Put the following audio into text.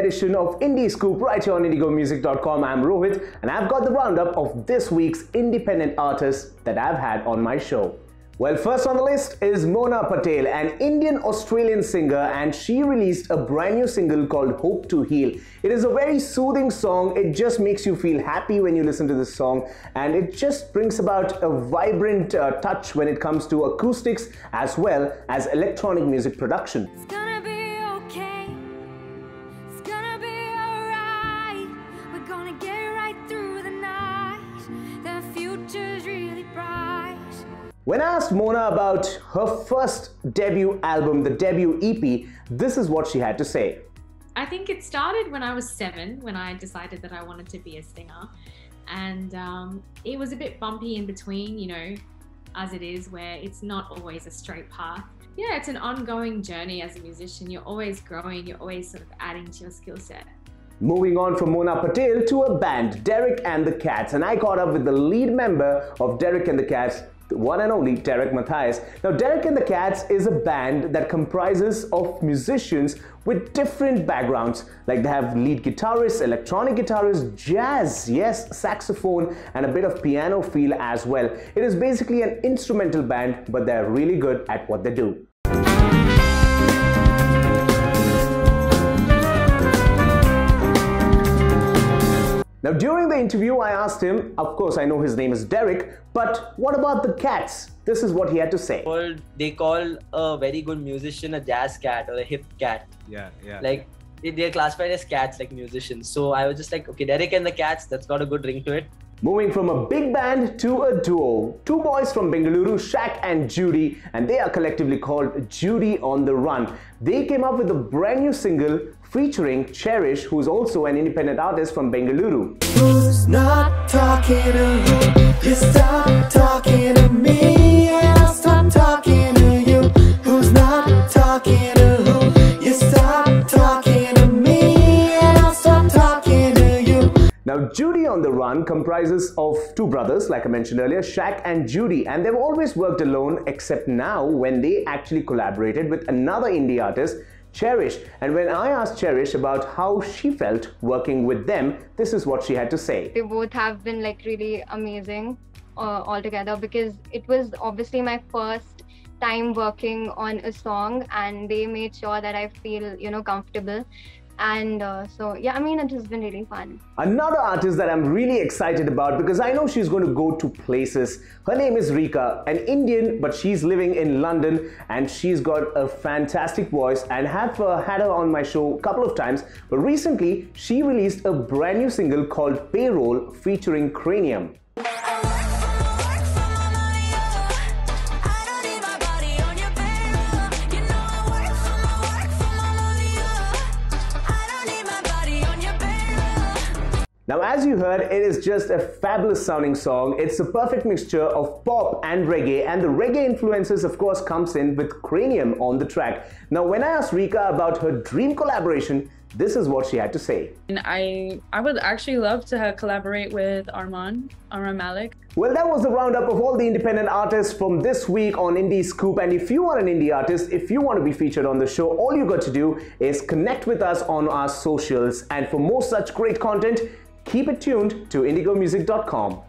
edition of Indie Scoop right here on IndigoMusic.com. I'm Rohit and I've got the roundup of this week's independent artists that I've had on my show. Well, first on the list is Mona Patel, an Indian-Australian singer, and she released a brand new single called Hope to Heal. It is a very soothing song. It just makes you feel happy when you listen to this song, and it just brings about a vibrant touch when it comes to acoustics as well as electronic music production. It's gonna be okay. It's gonna be alright. We're gonna get right through the night. The future's really bright. When I asked Mona about her first debut album, the debut EP, this is what she had to say. I think it started when I was 7, when I decided that I wanted to be a singer. And it was a bit bumpy in between, you know, as it is, where it's not always a straight path. Yeah, it's an ongoing journey as a musician. You're always growing, you're always sort of adding to your skill set. Moving on from Mona Patel to a band, Derek and the Cats, and I caught up with the lead member of Derek and the Cats, the one and only Derek Matthias. Now, Derek and the Cats is a band that comprises of musicians with different backgrounds. Like they have lead guitarists, electronic guitarists, jazz, yes, saxophone, and a bit of piano feel as well. It is basically an instrumental band, but they're really good at what they do. Now, during the interview, I asked him, of course, I know his name is Derek, but what about the Cats? This is what he had to say. They call a very good musician a jazz cat or a hip cat. Yeah. Like, they're classified as cats, like musicians. So I was just like, okay, Derek and the Cats, that's got a good ring to it. Moving from a big band to a duo. Two boys from Bengaluru, Shaq and Judy, and they are collectively called Judy On The Run. They came up with a brand new single featuring Cherish, who's also an independent artist from Bengaluru. Who's not talking to who? You stop talking to me and I'll stop talking to you. Who's not talking to who? You stop talking to me and I'll stop talking to you. Now, Judy On The Run comprises of two brothers, like I mentioned earlier, Shaq and Judy, and they've always worked alone except now when they actually collaborated with another indie artist, Cherish. And when I asked Cherish about how she felt working with them, this is what she had to say. They both have been like really amazing altogether, because it was obviously my first time working on a song, and they made sure that I feel, you know, comfortable. And so yeah, I mean, it has been really fun. Another artist that I'm really excited about, because I know she's going to go to places. Her name is Rika, an Indian, but she's living in London, and she's got a fantastic voice, and have had her on my show a couple of times. But recently, she released a brand new single called Payroll featuring Cranium. Now, as you heard, it is just a fabulous sounding song. It's a perfect mixture of pop and reggae, and the reggae influences, of course, comes in with Cranium on the track. Now, when I asked Rika about her dream collaboration, this is what she had to say. And I would actually love to collaborate with Arman Malik. Well, that was the roundup of all the independent artists from this week on Indie Scoop. And if you are an indie artist, if you want to be featured on the show, all you got to do is connect with us on our socials. And for more such great content, keep it tuned to IndigoMusic.com.